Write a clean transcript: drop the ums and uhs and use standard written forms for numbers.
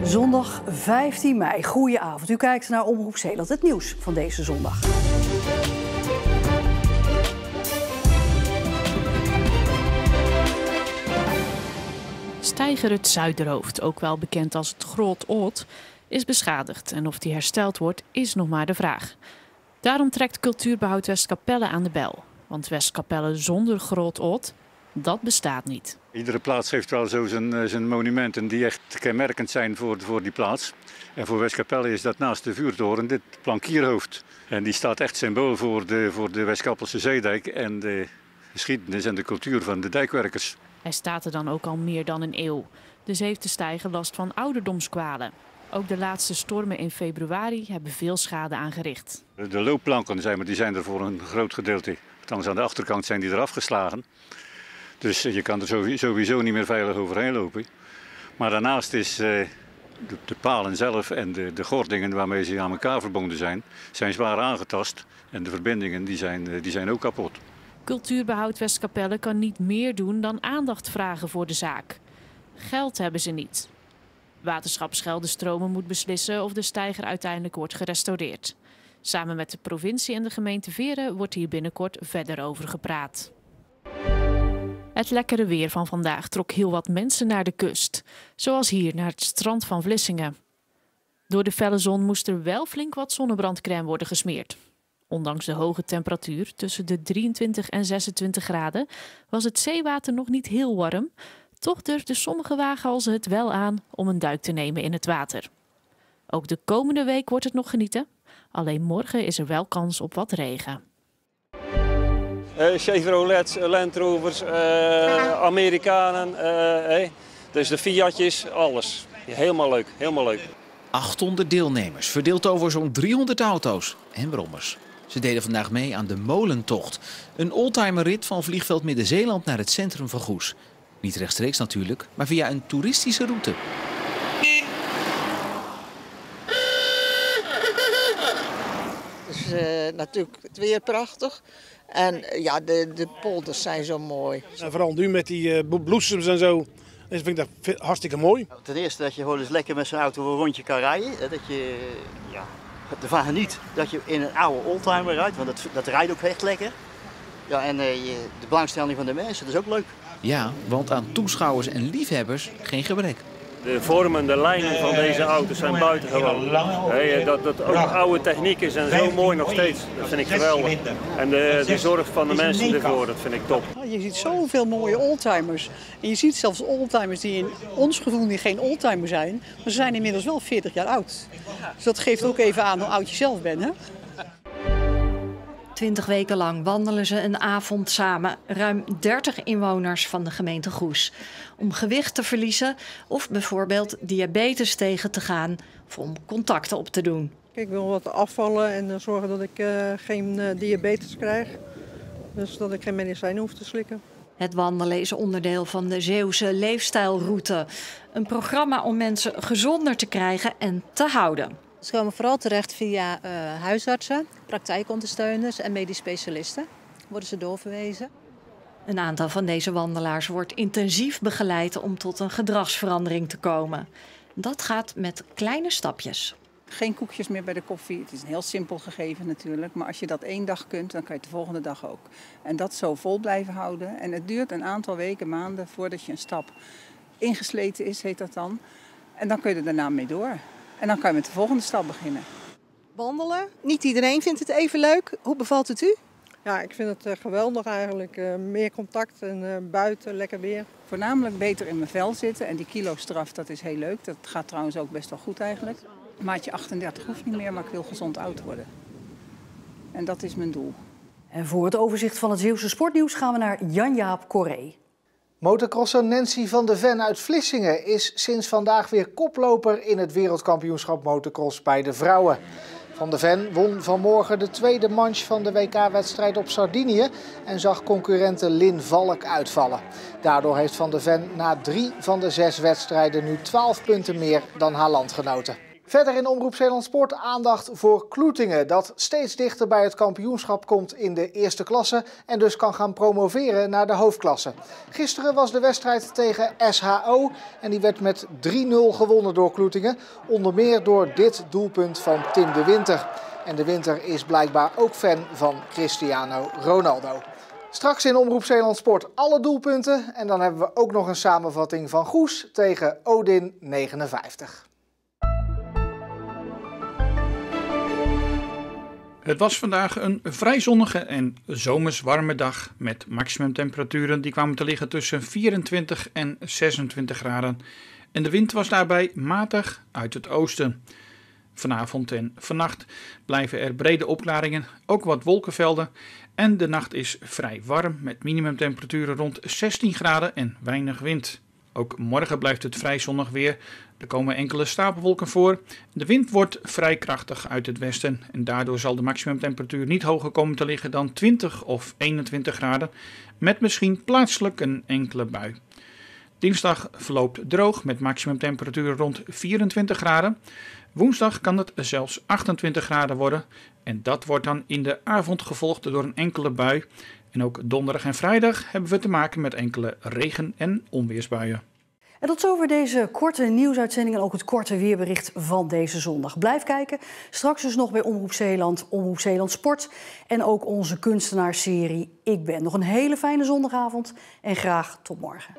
Zondag 15 mei. Goedenavond. U kijkt naar Omroep Zeeland, het nieuws van deze zondag. Steiger het Zuiderhoofd, ook wel bekend als het Groot Oud, is beschadigd. En of die hersteld wordt, is nog maar de vraag. Daarom trekt Cultuurbehoud Westkapelle aan de bel. Want Westkapelle zonder Groot Oud, dat bestaat niet. Iedere plaats heeft wel zo zijn monumenten die echt kenmerkend zijn voor die plaats. En voor Westkapelle is dat naast de vuurtoren dit plankierhoofd. En die staat echt symbool voor de Westkappelse zeedijk en de geschiedenis en de cultuur van de dijkwerkers. Hij staat er dan ook al meer dan een eeuw. Dus heeft de steiger last van ouderdomskwalen. Ook de laatste stormen in februari hebben veel schade aangericht. De loopplanken die zijn er voor een groot gedeelte. Althans aan de achterkant zijn die eraf geslagen. Dus je kan er sowieso niet meer veilig overheen lopen. Maar daarnaast is de palen zelf en de gordingen waarmee ze aan elkaar verbonden zijn zwaar aangetast. En de verbindingen die zijn ook kapot. Cultuurbehoud Westkapelle kan niet meer doen dan aandacht vragen voor de zaak. Geld hebben ze niet. Waterschap Scheldestromen moet beslissen of de steiger uiteindelijk wordt gerestaureerd. Samen met de provincie en de gemeente Veren wordt hier binnenkort verder over gepraat. Het lekkere weer van vandaag trok heel wat mensen naar de kust. Zoals hier naar het strand van Vlissingen. Door de felle zon moest er wel flink wat zonnebrandcrème worden gesmeerd. Ondanks de hoge temperatuur, tussen de 23 en 26 graden, was het zeewater nog niet heel warm. Toch durfden sommige wagenhalzen het wel aan om een duik te nemen in het water. Ook de komende week wordt het nog genieten. Alleen morgen is er wel kans op wat regen. Chevrolets, Land Rovers, Amerikanen, dus de Fiatjes, alles. Helemaal leuk, helemaal leuk. 800 deelnemers, verdeeld over zo'n 300 auto's en brommers. Ze deden vandaag mee aan de Molentocht. Een oldtimerrit van vliegveld Midden-Zeeland naar het centrum van Goes. Niet rechtstreeks natuurlijk, maar via een toeristische route. Dus natuurlijk het weer prachtig. En ja, de polders zijn zo mooi. En vooral nu met die bloesems en zo. Dus vind ik dat hartstikke mooi. Ten eerste dat je gewoon eens lekker met zo'n auto een rondje kan rijden. Dat je ervan geniet dat je in een oude oldtimer rijdt. Want dat rijdt ook echt lekker. Ja, en de belangstelling van de mensen, dat is ook leuk. Ja, want aan toeschouwers en liefhebbers geen gebrek. De vormen, de lijnen van deze auto's zijn buitengewoon. Dat ook oude techniek is en zo mooi nog steeds. Dat vind ik geweldig. En de zorg van de mensen ervoor, dat vind ik top. Je ziet zoveel mooie oldtimers. En je ziet zelfs oldtimers die in ons gevoel niet geen oldtimer zijn. Maar ze zijn inmiddels wel 40 jaar oud. Dus dat geeft ook even aan hoe oud je zelf bent, hè? 20 weken lang wandelen ze een avond samen. Ruim 30 inwoners van de gemeente Goes. Om gewicht te verliezen of bijvoorbeeld diabetes tegen te gaan. Of om contacten op te doen. Ik wil wat afvallen en zorgen dat ik geen diabetes krijg. Dus dat ik geen medicijnen hoef te slikken. Het wandelen is onderdeel van de Zeeuwse leefstijlroute. Een programma om mensen gezonder te krijgen en te houden. Ze komen vooral terecht via huisartsen, praktijkondersteuners en medisch specialisten. Worden ze doorverwezen. Een aantal van deze wandelaars wordt intensief begeleid om tot een gedragsverandering te komen. Dat gaat met kleine stapjes. Geen koekjes meer bij de koffie. Het is een heel simpel gegeven natuurlijk. Maar als je dat 1 dag kunt, dan kan je het de volgende dag ook. En dat zo vol blijven houden. En het duurt een aantal weken, maanden voordat je een stap ingesleten is, heet dat dan. En dan kun je er daarna mee door. En dan kan je met de volgende stap beginnen. Wandelen. Niet iedereen vindt het even leuk. Hoe bevalt het u? Ja, ik vind het geweldig eigenlijk. Meer contact en buiten, lekker weer. Voornamelijk beter in mijn vel zitten. En die kilostraf, dat is heel leuk. Dat gaat trouwens ook best wel goed eigenlijk. Maatje 38 hoeft niet meer, maar ik wil gezond oud worden. En dat is mijn doel. En voor het overzicht van het Zeeuwse sportnieuws gaan we naar Jan-Jaap Corré. Motocrosser Nancy van de Ven uit Vlissingen is sinds vandaag weer koploper in het wereldkampioenschap motocross bij de vrouwen. Van de Ven won vanmorgen de tweede manche van de WK-wedstrijd op Sardinië en zag concurrente Lin Valk uitvallen. Daardoor heeft Van de Ven na 3 van de 6 wedstrijden nu 12 punten meer dan haar landgenoten. Verder in Omroep Zeeland Sport aandacht voor Kloetingen, dat steeds dichter bij het kampioenschap komt in de eerste klasse en dus kan gaan promoveren naar de hoofdklasse. Gisteren was de wedstrijd tegen SHO en die werd met 3-0 gewonnen door Kloetingen, onder meer door dit doelpunt van Tim de Winter. En de Winter is blijkbaar ook fan van Cristiano Ronaldo. Straks in Omroep Zeeland Sport alle doelpunten en dan hebben we ook nog een samenvatting van Goes tegen Odin 59. Het was vandaag een vrij zonnige en zomers warme dag met maximumtemperaturen die kwamen te liggen tussen 24 en 26 graden. En de wind was daarbij matig uit het oosten. Vanavond en vannacht blijven er brede opklaringen, ook wat wolkenvelden. En de nacht is vrij warm met minimumtemperaturen rond 16 graden en weinig wind. Ook morgen blijft het vrij zonnig weer. Er komen enkele stapelwolken voor. De wind wordt vrij krachtig uit het westen en daardoor zal de maximumtemperatuur niet hoger komen te liggen dan 20 of 21 graden, met misschien plaatselijk een enkele bui. Dinsdag verloopt droog met maximumtemperatuur rond 24 graden. Woensdag kan het zelfs 28 graden worden en dat wordt dan in de avond gevolgd door een enkele bui. En ook donderdag en vrijdag hebben we te maken met enkele regen- en onweersbuien. En tot zover deze korte nieuwsuitzending en ook het korte weerbericht van deze zondag. Blijf kijken. Straks dus nog bij Omroep Zeeland Sport en ook onze kunstenaarsserie Ik Ben. Nog een hele fijne zondagavond en graag tot morgen.